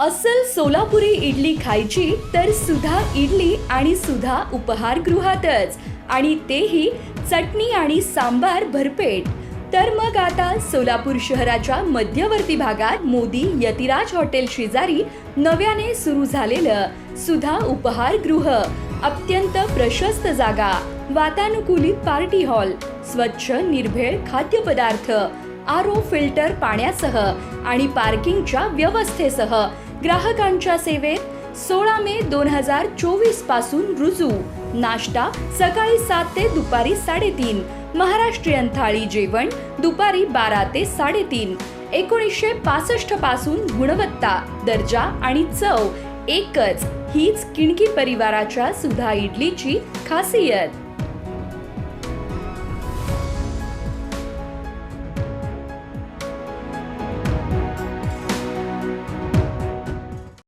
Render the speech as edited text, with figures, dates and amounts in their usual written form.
अस्सल सोलापुरी इडली खायची तर सुधा इडली आणि सुधा उपहारगृहातच, आणि तेही चटणी आणि सांबार भरपेट. तर मग आता सोलापूर शहराच्या मध्यवर्ती भागात मोदी यतिराज हॉटेल शेजारी नव्याने सुरू झालेलं सुधा उपहारगृह. अत्यंत प्रशस्त जागा, वातानुकूलित पार्टी हॉल, स्वच्छ निर्भेळ खाद्यपदार्थ, आरओ फिल्टर पाण्यासह आणि पार्किंगच्या व्यवस्थेसह ग्राहकांच्या सेवेत 16 मे 2024 पासून रुजू. नाश्ता सकाळी 7 ते दुपारी 3:30, महाराष्ट्रीयन थाळी जेवण दुपारी 12 ते 3:30. 1965 पासून गुणवत्ता, दर्जा आणि चव एकच, हीच किणकी परिवाराच्या सुधा इडलीची खासियत.